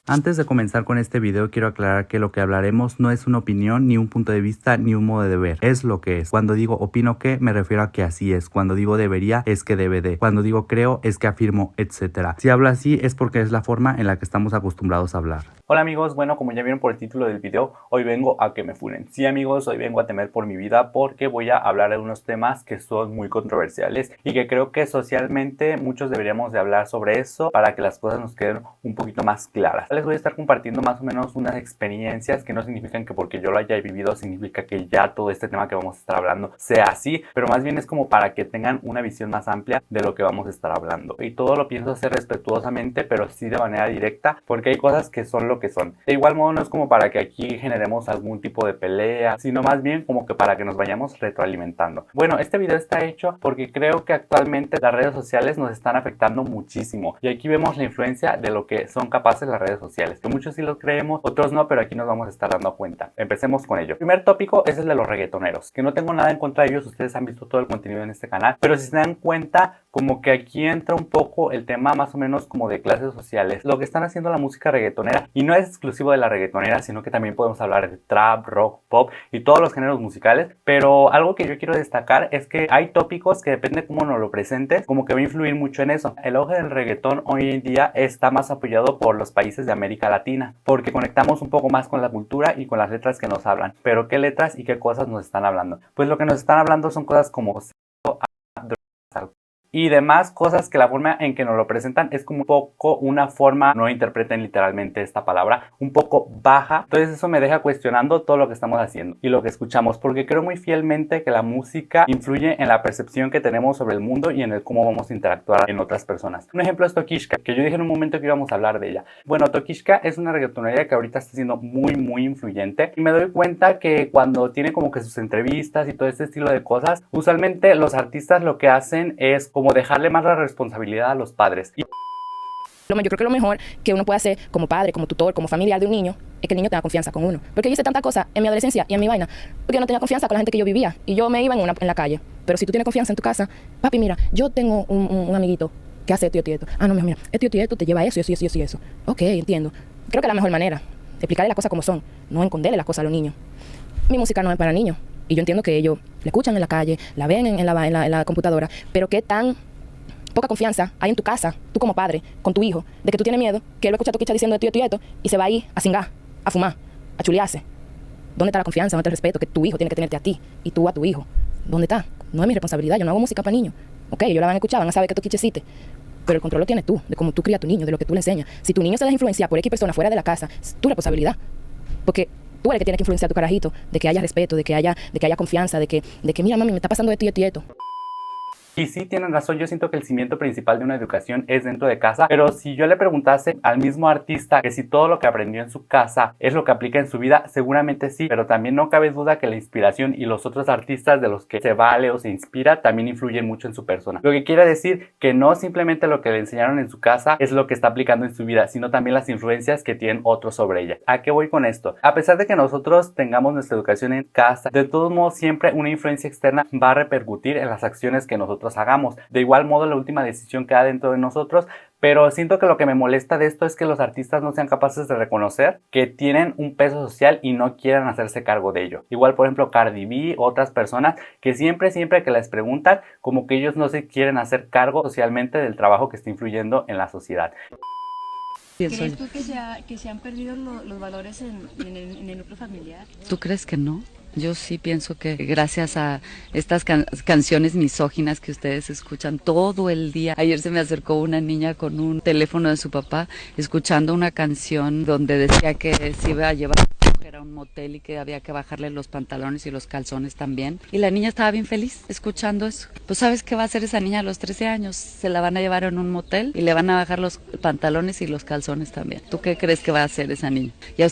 Antes de comenzar con este video quiero aclarar que lo que hablaremos no es una opinión, ni un punto de vista, ni un modo de ver, es lo que es. Cuando digo opino que, me refiero a que así es. Cuando digo debería, es que debe de. Cuando digo creo, es que afirmo, etc. Si hablo así es porque es la forma en la que estamos acostumbrados a hablar. Hola amigos, bueno, como ya vieron por el título del video, hoy vengo a que me funen. Sí amigos, hoy vengo a temer por mi vida porque voy a hablar de unos temas que son muy controversiales y que creo que socialmente muchos deberíamos de hablar sobre eso para que las cosas nos queden un poquito más claras. Les voy a estar compartiendo más o menos unas experiencias que no significan que porque yo lo haya vivido significa que ya todo este tema que vamos a estar hablando sea así, pero más bien es como para que tengan una visión más amplia de lo que vamos a estar hablando. Y todo lo pienso hacer respetuosamente, pero sí de manera directa, porque hay cosas que son lo que son. De igual modo no es como para que aquí generemos algún tipo de pelea, sino más bien como que para que nos vayamos retroalimentando. Bueno, este video está hecho porque creo que actualmente las redes sociales nos están afectando muchísimo y aquí vemos la influencia de lo que son capaces las redes sociales, que muchos sí lo creemos, otros no, pero aquí nos vamos a estar dando cuenta. Empecemos con ello. El primer tópico es el de los reggaetoneros, que no tengo nada en contra de ellos, ustedes han visto todo el contenido en este canal, pero si se dan cuenta como que aquí entra un poco el tema más o menos como de clases sociales, lo que están haciendo la música reggaetonera, y no es exclusivo de la reggaetonera, sino que también podemos hablar de trap, rock, pop y todos los géneros musicales, pero algo que yo quiero destacar es que hay tópicos que depende de cómo nos lo presentes, como que va a influir mucho en eso. El auge del reggaetón hoy en día está más apoyado por los países de América Latina, porque conectamos un poco más con la cultura y con las letras que nos hablan. Pero ¿qué letras y qué cosas nos están hablando? Pues lo que nos están hablando son cosas como y demás cosas que la forma en que nos lo presentan es como un poco una forma, no interpreten literalmente esta palabra, un poco baja. Entonces eso me deja cuestionando todo lo que estamos haciendo y lo que escuchamos, porque creo muy fielmente que la música influye en la percepción que tenemos sobre el mundo y en el cómo vamos a interactuar en otras personas. Un ejemplo es Tokishka, que yo dije en un momento que íbamos a hablar de ella. Bueno, Tokishka es una reggaetonera que ahorita está siendo muy influyente y me doy cuenta que cuando tiene como que sus entrevistas y todo este estilo de cosas, usualmente los artistas lo que hacen es como dejarle más la responsabilidad a los padres. Yo creo que lo mejor que uno puede hacer como padre, como tutor, como familiar de un niño, es que el niño tenga confianza con uno. Porque yo hice tanta cosa en mi adolescencia y en mi vaina, porque yo no tenía confianza con la gente que yo vivía. Y yo me iba en la calle. Pero si tú tienes confianza en tu casa, papi, mira, yo tengo un amiguito que hace esto y esto. Ah, no, mira, esto y esto te lleva a eso y eso y eso. Ok, entiendo. Creo que la mejor manera de explicarle las cosas como son, no esconderle las cosas a los niños. Mi música no es para niños. Y yo entiendo que ellos la escuchan en la calle, la ven en la computadora, pero qué tan poca confianza hay en tu casa, tú como padre, con tu hijo, de que tú tienes miedo, que él va a escuchar a tu quicha diciendo esto y esto y se va a ir a cingar, a fumar, a chulearse. ¿Dónde está la confianza? ¿Dónde está el respeto que tu hijo tiene que tenerte a ti y tú a tu hijo? ¿Dónde está? No es mi responsabilidad, yo no hago música para niños. Ok, ellos la van a escuchar, van a saber que tu quiche existe, pero el control lo tienes tú, de cómo tú crías a tu niño, de lo que tú le enseñas. Si tu niño se deja influenciar por X persona fuera de la casa, es tu responsabilidad, porque tú eres el que tiene que influenciar a tu carajito, de que haya respeto, de que haya confianza, de que mira mami, me está pasando esto y esto y esto. Y sí, tienen razón, yo siento que el cimiento principal de una educación es dentro de casa, pero si yo le preguntase al mismo artista que si todo lo que aprendió en su casa es lo que aplica en su vida, seguramente sí, pero también no cabe duda que la inspiración y los otros artistas de los que se vale o se inspira también influyen mucho en su persona. Lo que quiere decir que no simplemente lo que le enseñaron en su casa es lo que está aplicando en su vida, sino también las influencias que tienen otros sobre ella. ¿A qué voy con esto? A pesar de que nosotros tengamos nuestra educación en casa, de todos modos siempre una influencia externa va a repercutir en las acciones que nosotros hagamos. De igual modo la última decisión queda dentro de nosotros, pero siento que lo que me molesta de esto es que los artistas no sean capaces de reconocer que tienen un peso social y no quieran hacerse cargo de ello. Igual por ejemplo Cardi B, otras personas que siempre que les preguntan como que ellos no se quieren hacer cargo socialmente del trabajo que está influyendo en la sociedad. ¿Crees tú que se han perdido los valores en el núcleo familiar? ¿Tú crees que no? Yo sí pienso que gracias a estas canciones misóginas que ustedes escuchan todo el día. Ayer se me acercó una niña con un teléfono de su papá escuchando una canción donde decía que se iba a llevar a un motel y que había que bajarle los pantalones y los calzones también. Y la niña estaba bien feliz escuchando eso. Pues ¿sabes qué va a hacer esa niña a los 13 años? Se la van a llevar en un motel y le van a bajar los pantalones y los calzones también. ¿Tú qué crees que va a hacer esa niña? Y a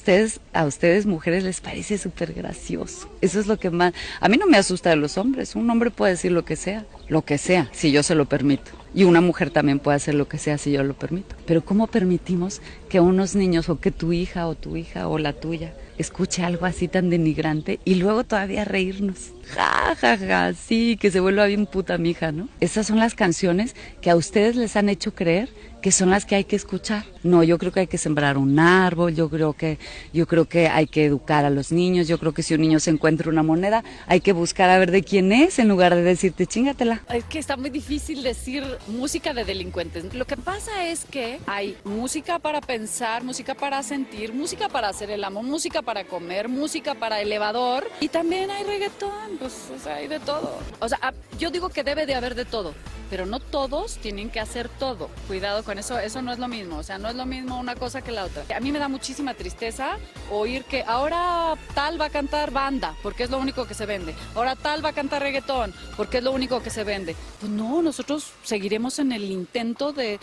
ustedes mujeres les parece súper gracioso. Eso es lo que más... A mí no me asusta de los hombres. Un hombre puede decir lo que sea, si yo se lo permito. Y una mujer también puede hacer lo que sea si yo lo permito. Pero ¿cómo permitimos que unos niños o que tu hija o la tuya escuche algo así tan denigrante y luego todavía reírnos? Ja, ja, ja, sí, que se vuelva bien puta mi hija, ¿no? Esas son las canciones que a ustedes les han hecho creer que son las que hay que escuchar. No, yo creo que hay que sembrar un árbol, yo creo que hay que educar a los niños, yo creo que si un niño se encuentra una moneda, hay que buscar a ver de quién es en lugar de decirte chingatela. Es que está muy difícil decir música de delincuentes. Lo que pasa es que hay música para pensar, música para sentir, música para hacer el amor, música para comer, música para elevador y también hay reggaetón, pues o sea, hay de todo. O sea, yo digo que debe de haber de todo, pero no todos tienen que hacer todo. Cuidado con eso, eso no es lo mismo, o sea, no es lo mismo una cosa que la otra. A mí me da muchísima tristeza oír que ahora tal va a cantar banda, porque es lo único que se vende. Ahora tal va a cantar reggaetón, porque es lo único que se vende. Pues no, nosotros seguiremos en el intento de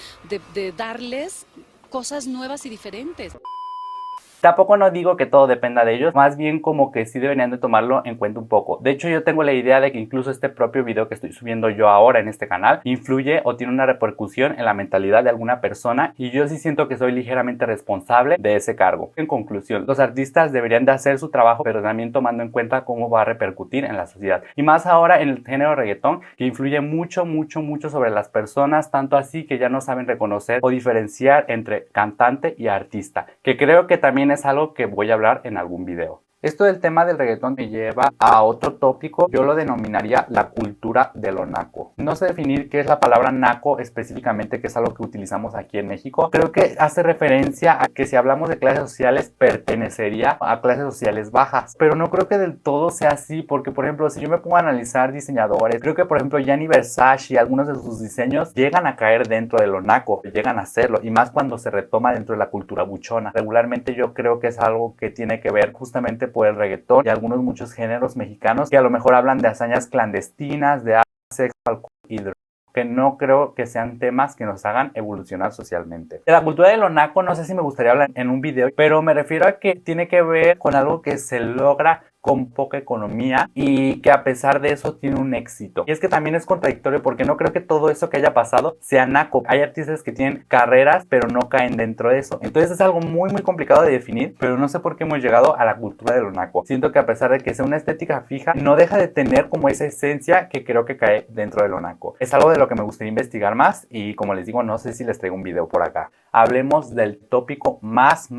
darles cosas nuevas y diferentes. Tampoco no digo que todo dependa de ellos, más bien como que sí deberían de tomarlo en cuenta un poco. De hecho, yo tengo la idea de que incluso este propio video que estoy subiendo yo ahora en este canal influye o tiene una repercusión en la mentalidad de alguna persona y yo sí siento que soy ligeramente responsable de ese cargo. En conclusión, los artistas deberían de hacer su trabajo, pero también tomando en cuenta cómo va a repercutir en la sociedad. Y más ahora en el género reggaetón, que influye mucho sobre las personas, tanto así que ya no saben reconocer o diferenciar entre cantante y artista, que creo que también es algo que voy a hablar en algún video. Esto del tema del reggaetón me lleva a otro tópico, yo lo denominaría la cultura de lo naco. No sé definir qué es la palabra naco específicamente, que es algo que utilizamos aquí en México. Creo que hace referencia a que si hablamos de clases sociales, pertenecería a clases sociales bajas. Pero no creo que del todo sea así, porque por ejemplo, si yo me pongo a analizar diseñadores, creo que por ejemplo Gianni Versace, algunos de sus diseños llegan a caer dentro de lo naco, llegan a hacerlo, y más cuando se retoma dentro de la cultura buchona. Regularmente yo creo que es algo que tiene que ver justamente por el reggaetón y algunos muchos géneros mexicanos que a lo mejor hablan de hazañas clandestinas, de sexo, alcohol y drogas, que no creo que sean temas que nos hagan evolucionar socialmente. De la cultura de lo naco no sé si me gustaría hablar en un video, pero me refiero a que tiene que ver con algo que se logra con poca economía y que a pesar de eso tiene un éxito. Y es que también es contradictorio porque no creo que todo eso que haya pasado sea naco. Hay artistas que tienen carreras pero no caen dentro de eso. Entonces es algo muy complicado de definir, pero no sé por qué hemos llegado a la cultura de lo naco. Siento que a pesar de que sea una estética fija, no deja de tener como esa esencia que creo que cae dentro de lo naco. Es algo de lo que me gustaría investigar más y como les digo, no sé si les traigo un video por acá. Hablemos del tópico más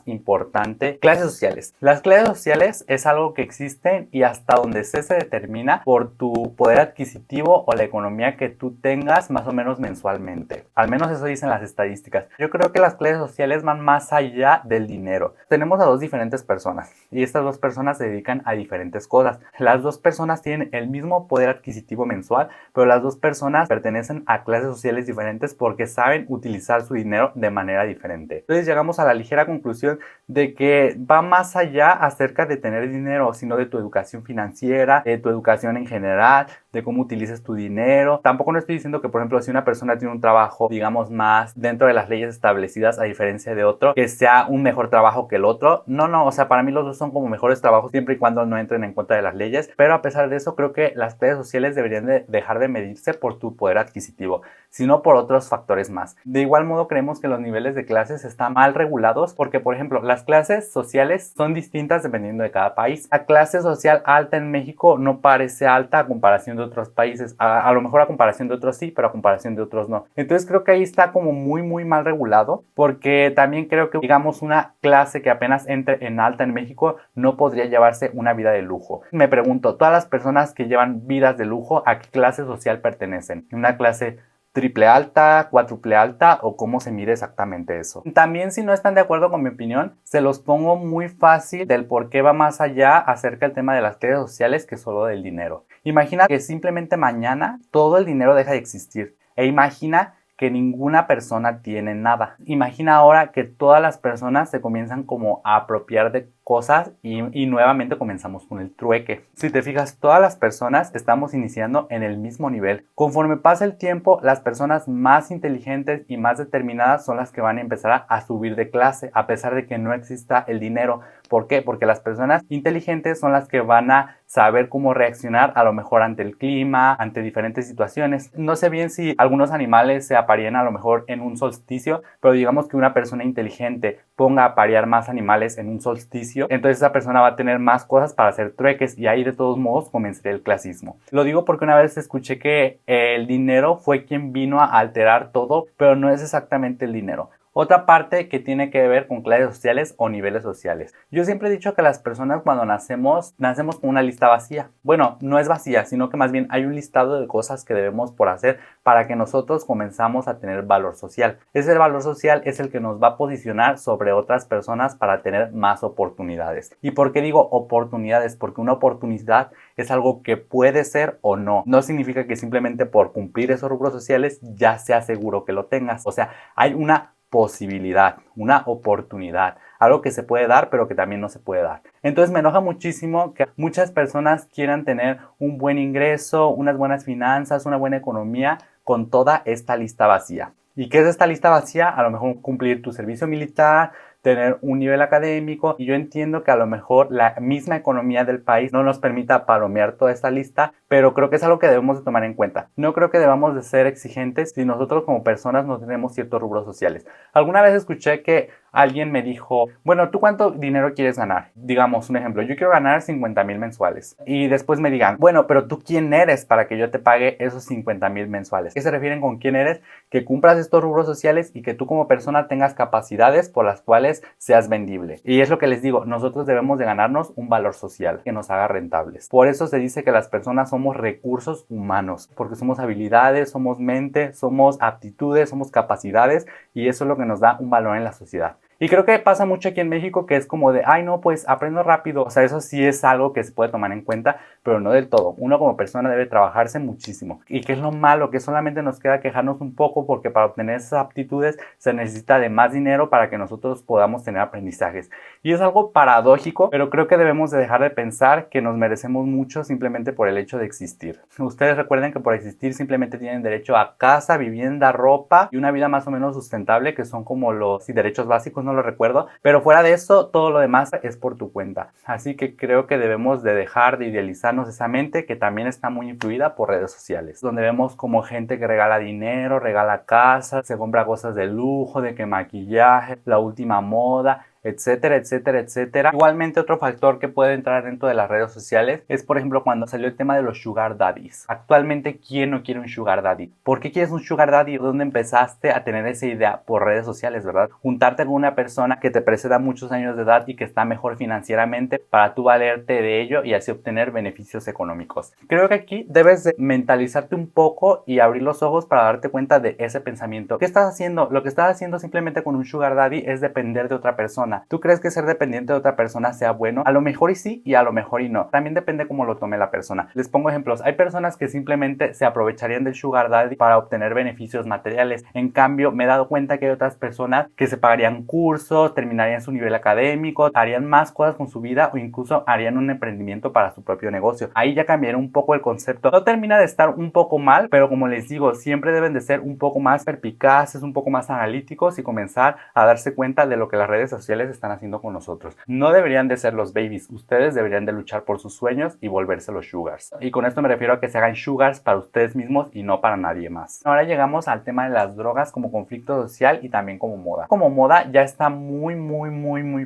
importante, clases sociales. Las clases sociales es algo que existen y hasta donde se determina por tu poder adquisitivo o la economía que tú tengas más o menos mensualmente. Al menos eso dicen las estadísticas. Yo creo que las clases sociales van más allá del dinero. Tenemos a dos diferentes personas y estas dos personas se dedican a diferentes cosas. Las dos personas tienen el mismo poder adquisitivo mensual, pero las dos personas pertenecen a clases sociales diferentes porque saben utilizar su dinero de manera diferente. Entonces llegamos a la ligera conclusión de que va más allá acerca de tener dinero, sino de tu educación financiera, de tu educación en general, de cómo utilices tu dinero. Tampoco no estoy diciendo que, por ejemplo, si una persona tiene un trabajo, digamos, más dentro de las leyes establecidas a diferencia de otro, que sea un mejor trabajo que el otro. No, o sea, para mí los dos son como mejores trabajos siempre y cuando no entren en contra de las leyes, pero a pesar de eso creo que las clases sociales deberían de dejar de medirse por tu poder adquisitivo, sino por otros factores más. De igual modo creemos que los niveles de clases están mal regulados porque, por ejemplo, las clases sociales son distintas dependiendo de cada país. La clase social alta en México no parece alta a comparación de otros países. A lo mejor a comparación de otros sí, pero a comparación de otros no. Entonces creo que ahí está como muy mal regulado, porque también creo que, digamos, una clase que apenas entre en alta en México no podría llevarse una vida de lujo. Me pregunto, todas las personas que llevan vidas de lujo, ¿a qué clase social pertenecen? ¿Una clase triple alta, cuádruple alta o cómo se mide exactamente eso? También, si no están de acuerdo con mi opinión, se los pongo muy fácil del por qué va más allá acerca del tema de las clases sociales que solo del dinero. Imagina que simplemente mañana todo el dinero deja de existir e imagina que ninguna persona tiene nada. Imagina ahora que todas las personas se comienzan como a apropiar de cosas y nuevamente comenzamos con el trueque. Si te fijas, todas las personas estamos iniciando en el mismo nivel. Conforme pasa el tiempo, las personas más inteligentes y más determinadas son las que van a empezar a subir de clase, a pesar de que no exista el dinero. ¿Por qué? Porque las personas inteligentes son las que van a saber cómo reaccionar a lo mejor ante el clima, ante diferentes situaciones. No sé bien si algunos animales se aparean a lo mejor en un solsticio, pero digamos que una persona inteligente ponga a parear más animales en un solsticio, entonces esa persona va a tener más cosas para hacer trueques y ahí de todos modos comenzaría el clasismo. Lo digo porque una vez escuché que el dinero fue quien vino a alterar todo, pero no es exactamente el dinero. Otra parte que tiene que ver con clases sociales o niveles sociales. Yo siempre he dicho que las personas cuando nacemos con una lista vacía. Bueno, no es vacía, sino que más bien hay un listado de cosas que debemos por hacer para que nosotros comenzamos a tener valor social. Ese valor social es el que nos va a posicionar sobre otras personas para tener más oportunidades. ¿Y por qué digo oportunidades? Porque una oportunidad es algo que puede ser o no. No significa que simplemente por cumplir esos rubros sociales ya sea seguro que lo tengas. O sea, hay una posibilidad, una oportunidad, algo que se puede dar pero que también no se puede dar. Entonces me enoja muchísimo que muchas personas quieran tener un buen ingreso, unas buenas finanzas, una buena economía con toda esta lista vacía. ¿Y qué es esta lista vacía? A lo mejor cumplir tu servicio militar, tener un nivel académico, y yo entiendo que a lo mejor la misma economía del país no nos permita palomear toda esta lista, pero creo que es algo que debemos de tomar en cuenta. No creo que debamos de ser exigentes si nosotros como personas no tenemos ciertos rubros sociales. Alguna vez escuché que alguien me dijo, bueno, ¿tú cuánto dinero quieres ganar? Digamos un ejemplo, yo quiero ganar 50,000 mensuales. Y después me digan, bueno, pero ¿tú quién eres para que yo te pague esos 50,000 mensuales? ¿Qué se refieren con quién eres? Que cumplas estos rubros sociales y que tú como persona tengas capacidades por las cuales seas vendible. Y es lo que les digo, nosotros debemos de ganarnos un valor social que nos haga rentables. Por eso se dice que las personas somos recursos humanos, porque somos habilidades, somos mente, somos aptitudes, somos capacidades, y eso es lo que nos da un valor en la sociedad. Y creo que pasa mucho aquí en México que es como de, ay no, pues aprendo rápido. O sea, eso sí es algo que se puede tomar en cuenta, pero no del todo. Uno como persona debe trabajarse muchísimo. Y que es lo malo, que solamente nos queda quejarnos un poco porque para obtener esas aptitudes se necesita de más dinero para que nosotros podamos tener aprendizajes. Y es algo paradójico, pero creo que debemos de dejar de pensar que nos merecemos mucho simplemente por el hecho de existir. Ustedes recuerden que por existir simplemente tienen derecho a casa, vivienda, ropa y una vida más o menos sustentable, que son como los derechos básicos, no lo recuerdo, pero fuera de eso todo lo demás es por tu cuenta. Así que creo que debemos de dejar de idealizarnos esa mente que también está muy influida por redes sociales, donde vemos como gente que regala dinero, regala casas, se compra cosas de lujo, de que maquillaje, la última moda, etcétera, etcétera, etcétera. Igualmente otro factor que puede entrar dentro de las redes sociales es, por ejemplo, cuando salió el tema de los sugar daddies. Actualmente, ¿quién no quiere un sugar daddy? ¿Por qué quieres un sugar daddy? ¿Dónde empezaste a tener esa idea? Por redes sociales, ¿verdad? Juntarte con una persona que te preceda muchos años de edad y que está mejor financieramente para tú valerte de ello y así obtener beneficios económicos. Creo que aquí debes de mentalizarte un poco y abrir los ojos para darte cuenta de ese pensamiento. ¿Qué estás haciendo? Lo que estás haciendo simplemente con un sugar daddy es depender de otra persona. ¿Tú crees que ser dependiente de otra persona sea bueno? A lo mejor y sí y a lo mejor y no. También depende cómo lo tome la persona. Les pongo ejemplos. Hay personas que simplemente se aprovecharían del sugar daddy para obtener beneficios materiales. En cambio, me he dado cuenta que hay otras personas que se pagarían cursos, terminarían su nivel académico, harían más cosas con su vida o incluso harían un emprendimiento para su propio negocio. Ahí ya cambiaría un poco el concepto. No termina de estar un poco mal, pero como les digo, siempre deben de ser un poco más perspicaces, un poco más analíticos y comenzar a darse cuenta de lo que las redes sociales están haciendo con nosotros. No deberían de ser los babies, ustedes deberían de luchar por sus sueños y volverse los sugars. Y con esto me refiero a que se hagan sugars para ustedes mismos y no para nadie más. Ahora llegamos al tema de las drogas como conflicto social y también como moda. Como moda ya está muy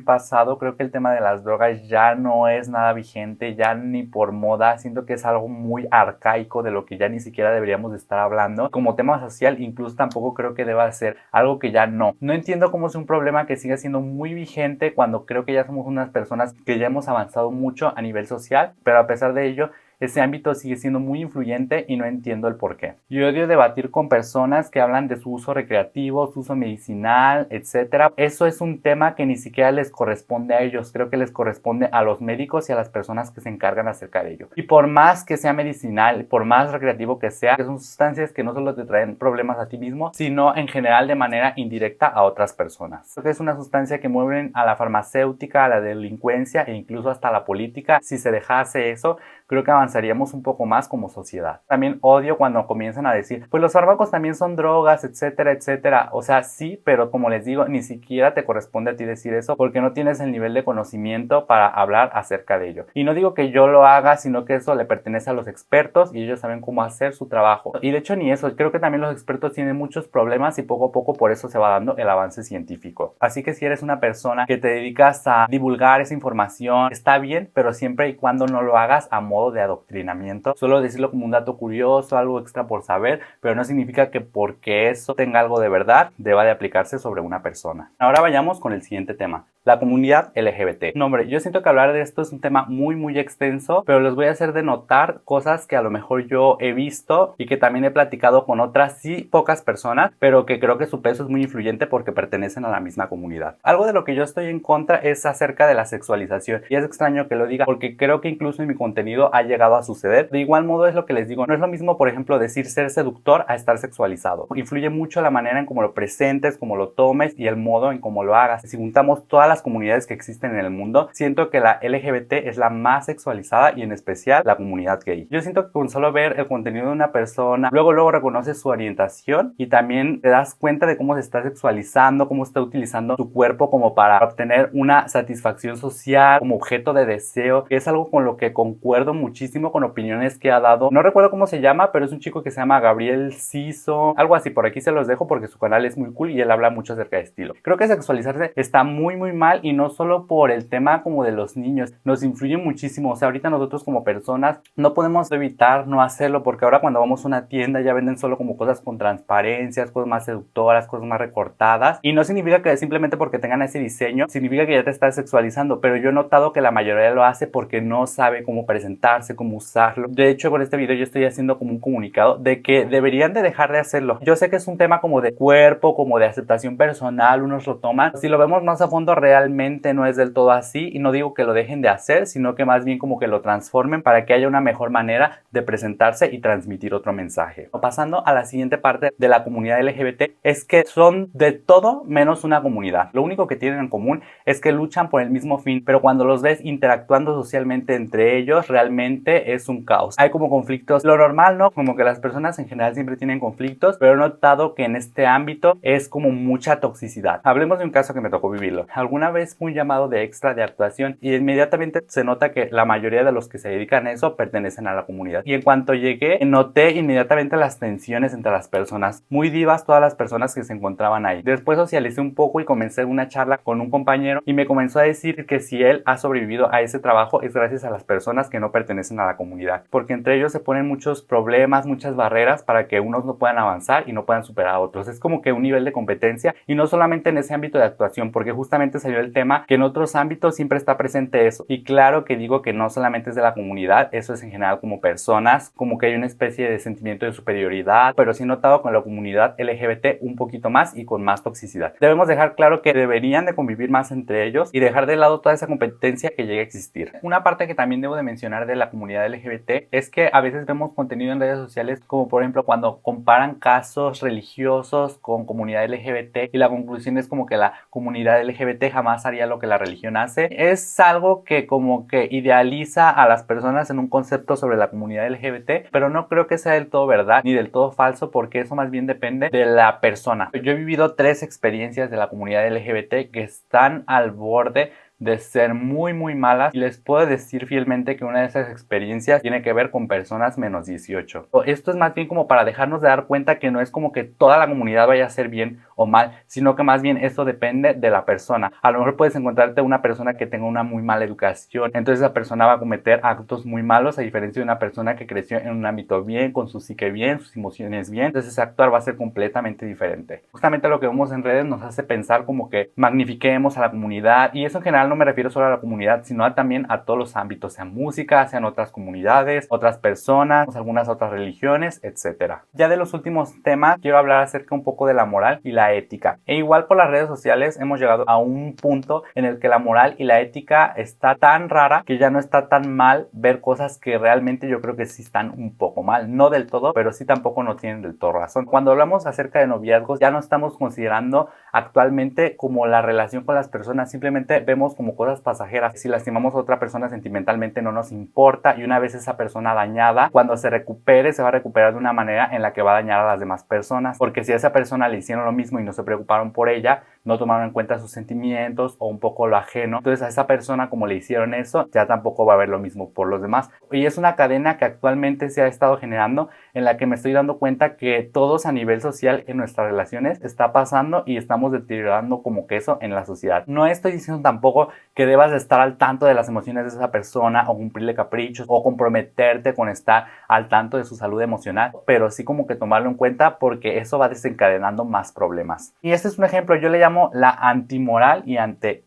pasado. Creo que el tema de las drogas ya no es nada vigente, ya ni por moda. Siento que es algo muy arcaico de lo que ya ni siquiera deberíamos de estar hablando. Como tema social incluso tampoco creo que deba ser algo que ya no. No entiendo cómo es un problema que sigue siendo muy vigente cuando creo que ya somos unas personas que ya hemos avanzado mucho a nivel social, pero a pesar de ello ese ámbito sigue siendo muy influyente y no entiendo el por qué. Yo odio debatir con personas que hablan de su uso recreativo, su uso medicinal, etc. Eso es un tema que ni siquiera les corresponde a ellos. Creo que les corresponde a los médicos y a las personas que se encargan acerca de ello. Y por más que sea medicinal, por más recreativo que sea, son sustancias que no solo te traen problemas a ti mismo, sino en general de manera indirecta a otras personas. Creo que es una sustancia que mueven a la farmacéutica, a la delincuencia e incluso hasta a la política. Si se dejase eso, creo que avanzaríamos un poco más como sociedad. También odio cuando comienzan a decir, pues los fármacos también son drogas, etcétera, etcétera. O sea, sí, pero como les digo, ni siquiera te corresponde a ti decir eso porque no tienes el nivel de conocimiento para hablar acerca de ello. Y no digo que yo lo haga, sino que eso le pertenece a los expertos y ellos saben cómo hacer su trabajo. Y de hecho ni eso, creo que también los expertos tienen muchos problemas y poco a poco por eso se va dando el avance científico. Así que si eres una persona que te dedicas a divulgar esa información, está bien, pero siempre y cuando no lo hagas a modo de adoctrinamiento. Solo decirlo como un dato curioso, algo extra por saber, pero no significa que porque eso tenga algo de verdad, deba de aplicarse sobre una persona. Ahora vayamos con el siguiente tema. La comunidad LGBT. No, hombre, yo siento que hablar de esto es un tema muy extenso, pero les voy a hacer de notar cosas que a lo mejor yo he visto y que también he platicado con otras, sí, pocas personas, pero que creo que su peso es muy influyente porque pertenecen a la misma comunidad. Algo de lo que yo estoy en contra es acerca de la sexualización, y es extraño que lo diga porque creo que incluso en mi contenido ha llegado a suceder. De igual modo es lo que les digo, no es lo mismo, por ejemplo, decir ser seductor a estar sexualizado. Influye mucho la manera en cómo lo presentes, cómo lo tomes y el modo en cómo lo hagas. Si juntamos todas las comunidades que existen en el mundo, siento que la LGBT es la más sexualizada y en especial la comunidad gay. Yo siento que con solo ver el contenido de una persona, luego reconoces su orientación y también te das cuenta de cómo se está sexualizando, cómo está utilizando tu cuerpo como para obtener una satisfacción social, como objeto de deseo, que es algo con lo que concuerdo muchísimo con opiniones que ha dado. No recuerdo cómo se llama, pero es un chico que se llama Gabriel Ciso, algo así. Por aquí se los dejo porque su canal es muy cool y él habla mucho acerca de estilo. Creo que sexualizarse está muy mal y no solo por el tema como de los niños, nos influye muchísimo. O sea, ahorita nosotros como personas no podemos evitar no hacerlo porque ahora cuando vamos a una tienda ya venden solo como cosas con transparencias, cosas más seductoras, cosas más recortadas, y no significa que simplemente porque tengan ese diseño significa que ya te estás sexualizando, pero yo he notado que la mayoría lo hace porque no sabe cómo presentarse, cómo usarlo. De hecho, con este video yo estoy haciendo como un comunicado de que deberían de dejar de hacerlo. Yo sé que es un tema como de cuerpo, como de aceptación personal, unos lo toman. Si lo vemos más a fondo, realmente no es del todo así, y no digo que lo dejen de hacer, sino que más bien como que lo transformen para que haya una mejor manera de presentarse y transmitir otro mensaje. Pasando a la siguiente parte de la comunidad LGBT, es que son de todo menos una comunidad. Lo único que tienen en común es que luchan por el mismo fin, pero cuando los ves interactuando socialmente entre ellos, realmente es un caos. Hay como conflictos, lo normal, ¿no? Como que las personas en general siempre tienen conflictos, pero he notado que en este ámbito es como mucha toxicidad. Hablemos de un caso que me tocó vivirlo. Alguna vez fue un llamado de extra de actuación y inmediatamente se nota que la mayoría de los que se dedican a eso pertenecen a la comunidad. Y en cuanto llegué, noté inmediatamente las tensiones entre las personas. Muy divas todas las personas que se encontraban ahí. Después socialicé un poco y comencé una charla con un compañero y me comenzó a decir que si él ha sobrevivido a ese trabajo es gracias a las personas que no pertenecen a la comunidad, porque entre ellos se ponen muchos problemas, muchas barreras para que unos no puedan avanzar y no puedan superar a otros. Es como que un nivel de competencia, y no solamente en ese ámbito de actuación, porque justamente salió el tema que en otros ámbitos siempre está presente eso. Y claro que digo que no solamente es de la comunidad, eso es en general como personas, como que hay una especie de sentimiento de superioridad, pero sí he notado con la comunidad LGBT un poquito más y con más toxicidad. Debemos dejar claro que deberían de convivir más entre ellos y dejar de lado toda esa competencia que llega a existir. Una parte que también debo de mencionar de la comunidad LGBT es que a veces vemos contenido en redes sociales como por ejemplo cuando comparan casos religiosos con comunidad LGBT y la conclusión es como que la comunidad LGBT jamás haría lo que la religión hace. Es algo que como que idealiza a las personas en un concepto sobre la comunidad LGBT, pero no creo que sea del todo verdad ni del todo falso, porque eso más bien depende de la persona. Yo he vivido 3 experiencias de la comunidad LGBT que están al borde de ser muy malas, y les puedo decir fielmente que una de esas experiencias tiene que ver con personas menos 18. Esto es más bien como para dejarnos de dar cuenta que no es como que toda la comunidad vaya a ser bien o mal, sino que más bien esto depende de la persona. A lo mejor puedes encontrarte una persona que tenga una muy mala educación, entonces esa persona va a cometer actos muy malos, a diferencia de una persona que creció en un ámbito bien, con su psique bien, sus emociones bien, entonces ese actuar va a ser completamente diferente. Justamente lo que vemos en redes nos hace pensar como que magnifiquemos a la comunidad, y eso en general no me refiero solo a la comunidad, sino también a todos los ámbitos, sean música, sean otras comunidades, otras personas, algunas otras religiones, etc. Ya de los últimos temas, quiero hablar acerca un poco de la moral y la ética. E igual por las redes sociales hemos llegado a un punto en el que la moral y la ética está tan rara que ya no está tan mal ver cosas que realmente yo creo que sí están un poco mal. No del todo, pero sí tampoco no tienen del todo razón. Cuando hablamos acerca de noviazgos, ya no estamos considerando actualmente como la relación con las personas, simplemente vemos como cosas pasajeras. Si lastimamos a otra persona sentimentalmente no nos importa, y una vez esa persona dañada, cuando se recupere, se va a recuperar de una manera en la que va a dañar a las demás personas, porque si a esa persona le hicieron lo mismo y no se preocuparon por ella, no tomaron en cuenta sus sentimientos o un poco lo ajeno, entonces a esa persona, como le hicieron eso, ya tampoco va a haber lo mismo por los demás. Y es una cadena que actualmente se ha estado generando, en la que me estoy dando cuenta que todos a nivel social en nuestras relaciones está pasando y estamos deteriorando como queso en la sociedad. No estoy diciendo tampoco que debas de estar al tanto de las emociones de esa persona o cumplirle caprichos o comprometerte con estar al tanto de su salud emocional, pero sí como que tomarlo en cuenta, porque eso va desencadenando más problemas. Y este es un ejemplo, yo le llamo la antimoral y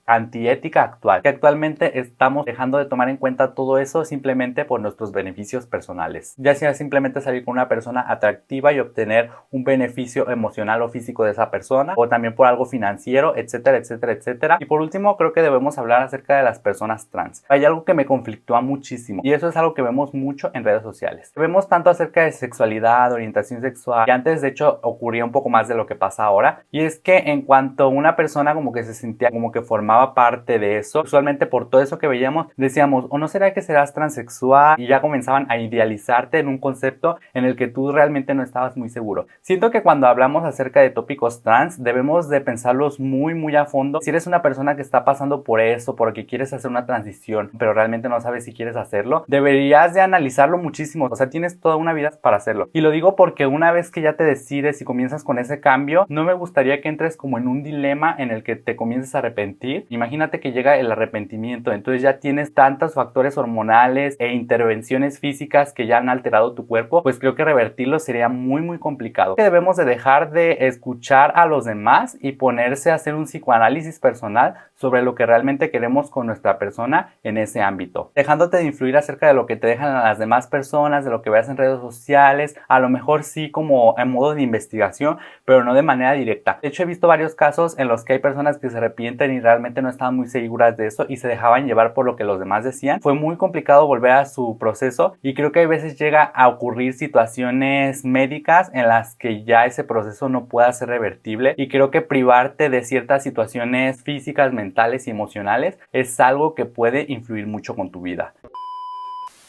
antiética actual, que actualmente estamos dejando de tomar en cuenta todo eso simplemente por nuestros beneficios personales, ya sea simplemente salir con una persona atractiva y obtener un beneficio emocional o físico de esa persona, o también por algo financiero, etcétera, etcétera, etcétera. Y por último, creo que debemos hablar acerca de las personas trans. Hay algo que me conflictúa muchísimo, y eso es algo que vemos mucho en redes sociales. Vemos tanto acerca de sexualidad, orientación sexual, que antes de hecho ocurría un poco más de lo que pasa ahora, y es que en cuanto una persona como que se sentía como que formaba parte de eso, usualmente por todo eso que veíamos, decíamos, o no será que serás transexual, y ya comenzaban a idealizarte en un concepto en el que tú realmente no estabas muy seguro. Siento que cuando hablamos acerca de tópicos trans, debemos de pensarlos muy a fondo. Si eres una persona que está pasando por eso, porque quieres hacer una transición, pero realmente no sabes si quieres hacerlo, deberías de analizarlo muchísimo. O sea, tienes toda una vida para hacerlo. Y lo digo porque una vez que ya te decides y comienzas con ese cambio, no me gustaría que entres como en un dilema en el que te comiences a arrepentir. Imagínate que llega el arrepentimiento, entonces ya tienes tantos factores hormonales e intervenciones físicas que ya han alterado tu cuerpo, pues creo que revertirlo sería muy complicado. Debemos de dejar de escuchar a los demás y ponerse a hacer un psicoanálisis personal sobre lo que realmente queremos con nuestra persona en ese ámbito, dejándote de influir acerca de lo que te dejan a las demás personas, de lo que veas en redes sociales, a lo mejor sí como en modo de investigación, pero no de manera directa. De hecho, he visto varios casos en los que hay personas que se arrepienten y realmente no estaban muy seguras de eso y se dejaban llevar por lo que los demás decían. Fue muy complicado volver a su proceso, y creo que a veces llega a ocurrir situaciones médicas en las que ya ese proceso no pueda ser revertible, y creo que privarte de ciertas situaciones físicas, mentales y emocionales es algo que puede influir mucho con tu vida.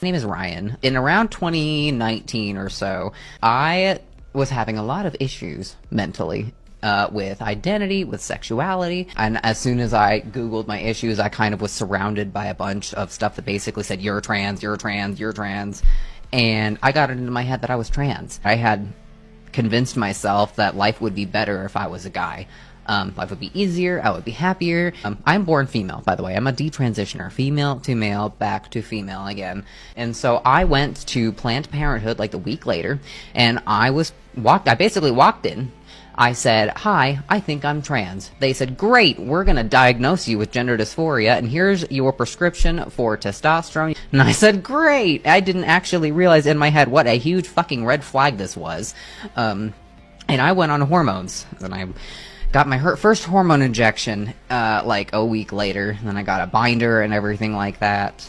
My name is Ryan. In around 2019 or so, I was having a lot of issues mentally. With identity, with sexuality, and as soon as I Googled my issues, I kind of was surrounded by a bunch of stuff that basically said, you're trans, you're trans, you're trans, and I got it into my head that I was trans. I had convinced myself that life would be better if I was a guy. Life would be easier, I would be happier. I'm born female, by the way. I'm a detransitioner, female to male, back to female again. And so I went to Planned Parenthood like a week later, and I basically walked in. I said, hi, I think I'm trans. They said, great, we're gonna diagnose you with gender dysphoria, and here's your prescription for testosterone. And I said, great! I didn't actually realize in my head what a huge fucking red flag this was. And I went on hormones, and I got my first hormone injection, like a week later, and then I got a binder and everything like that.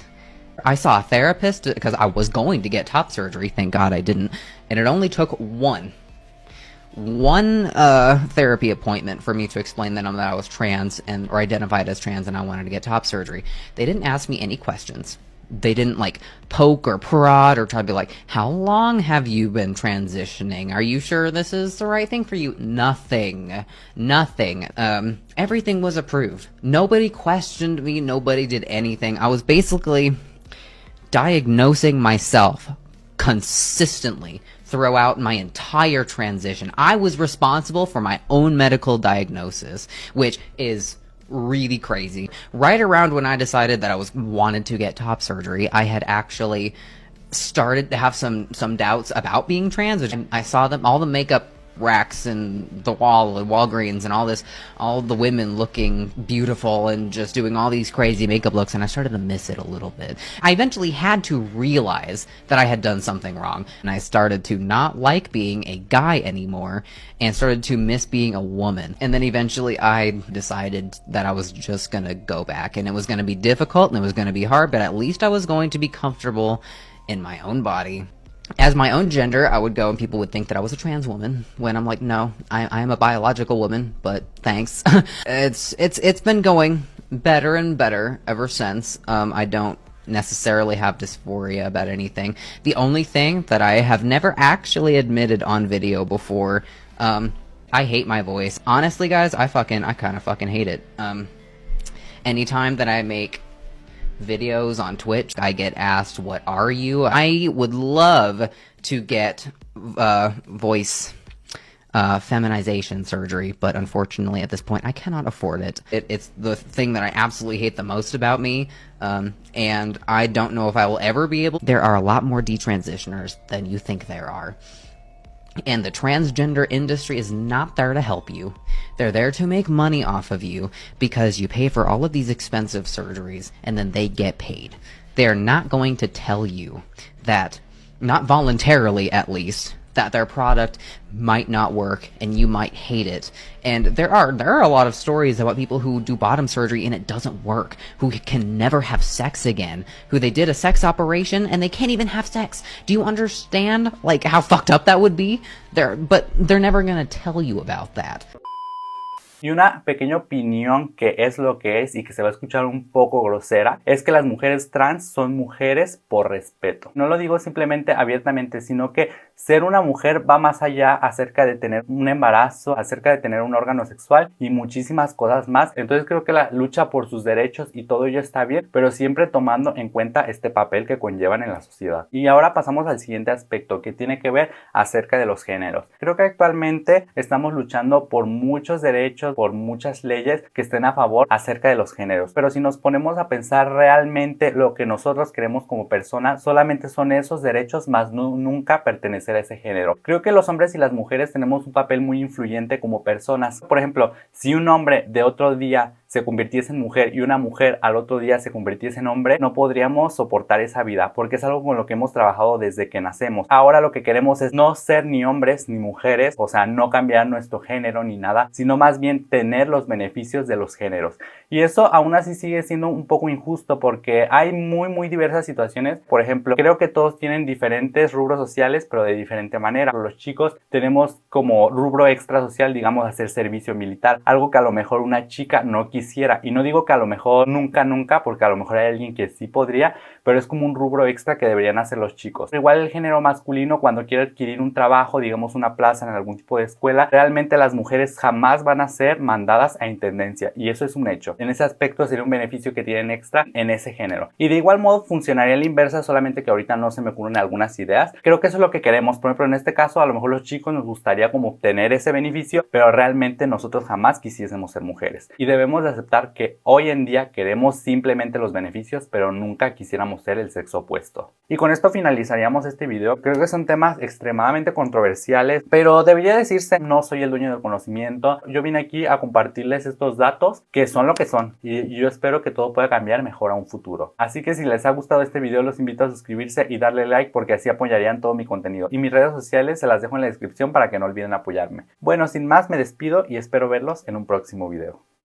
I saw a therapist because I was going to get top surgery, thank God I didn't, and it only took one therapy appointment for me to explain that I was trans or identified as trans and I wanted to get top surgery. They didn't ask me any questions. They didn't like poke or prod or try to be like, how long have you been transitioning? Are you sure this is the right thing for you? Nothing. Everything was approved. Nobody questioned me. Nobody did anything. I was basically diagnosing myself consistently throughout my entire transition. I was responsible for my own medical diagnosis, which is really crazy. Right around when I decided that I wanted to get top surgery, I had actually started to have some doubts about being trans. And I saw all the makeup racks and the wall at Walgreens and all the women looking beautiful and just doing all these crazy makeup looks, and I started to miss it a little bit. I eventually had to realize that I had done something wrong, and I started to not like being a guy anymore and started to miss being a woman. And then eventually I decided that I was just gonna go back, and it was gonna be difficult and it was gonna be hard, but at least I was going to be comfortable in my own body. As my own gender, I would go and people would think that I was a trans woman, when I'm like, no, I am a biological woman, but thanks. It's been going better and better ever since. I don't necessarily have dysphoria about anything. The only thing that I have never actually admitted on video before, I hate my voice. Honestly, guys, I kind of fucking hate it. Anytime that I make videos on Twitch, I get asked, what are you? I would love to get voice feminization surgery, but unfortunately at this point I cannot afford it. It's the thing that I absolutely hate the most about me, and I don't know if I will ever be able. There are a lot more detransitioners than you think there are. And the transgender industry is not there to help you. They're there to make money off of you because you pay for all of these expensive surgeries and then they get paid. They're not going to tell you that, not voluntarily at least, that their product might not work and you might hate it. And there are a lot of stories about people who do bottom surgery and it doesn't work, who can never have sex again, who they did a sex operation and they can't even have sex. Do you understand like how fucked up that would be? But they're never gonna tell you about that. Y una pequeña opinión que es lo que es y que se va a escuchar un poco grosera es que las mujeres trans son mujeres por respeto. No lo digo simplemente abiertamente, sino que ser una mujer va más allá acerca de tener un embarazo, acerca de tener un órgano sexual y muchísimas cosas más. Entonces creo que la lucha por sus derechos y todo ello está bien, pero siempre tomando en cuenta este papel que conllevan en la sociedad. Y ahora pasamos al siguiente aspecto que tiene que ver acerca de los géneros. Creo que actualmente estamos luchando por muchos derechos, por muchas leyes que estén a favor acerca de los géneros, pero si nos ponemos a pensar realmente lo que nosotros queremos como personas, solamente son esos derechos más nunca pertenecer a ese género. Creo que los hombres y las mujeres tenemos un papel muy influyente como personas. Por ejemplo, si un hombre de otro día se convirtiese en mujer y una mujer al otro día se convirtiese en hombre, no podríamos soportar esa vida porque es algo con lo que hemos trabajado desde que nacemos. Ahora lo que queremos es no ser ni hombres ni mujeres, o sea, no cambiar nuestro género ni nada, sino más bien tener los beneficios de los géneros. Y eso aún así sigue siendo un poco injusto porque hay muy diversas situaciones. Por ejemplo, creo que todos tienen diferentes rubros sociales, pero de diferente manera. Los chicos tenemos como rubro extra social, digamos, hacer servicio militar, algo que a lo mejor una chica no quisiera, y no digo que a lo mejor nunca, porque a lo mejor hay alguien que sí podría, pero es como un rubro extra que deberían hacer los chicos. Igual el género masculino, cuando quiere adquirir un trabajo, digamos una plaza en algún tipo de escuela, realmente las mujeres jamás van a ser mandadas a intendencia, y eso es un hecho. En ese aspecto sería un beneficio que tienen extra en ese género. Y de igual modo funcionaría a la inversa, solamente que ahorita no se me ocurren algunas ideas. Creo que eso es lo que queremos. Por ejemplo, en este caso, a lo mejor los chicos nos gustaría como obtener ese beneficio, pero realmente nosotros jamás quisiésemos ser mujeres. Y debemos de aceptar que hoy en día queremos simplemente los beneficios, pero nunca quisiéramos ser el sexo opuesto. Y con esto finalizaríamos este video. Creo que son temas extremadamente controversiales, pero debería decirse, no soy el dueño del conocimiento. Yo vine aquí a compartirles estos datos que son lo que son, y yo espero que todo pueda cambiar mejor a un futuro. Así que si les ha gustado este video, los invito a suscribirse y darle like porque así apoyarían todo mi contenido. Y mis redes sociales se las dejo en la descripción para que no olviden apoyarme. Bueno, sin más me despido y espero verlos en un próximo video.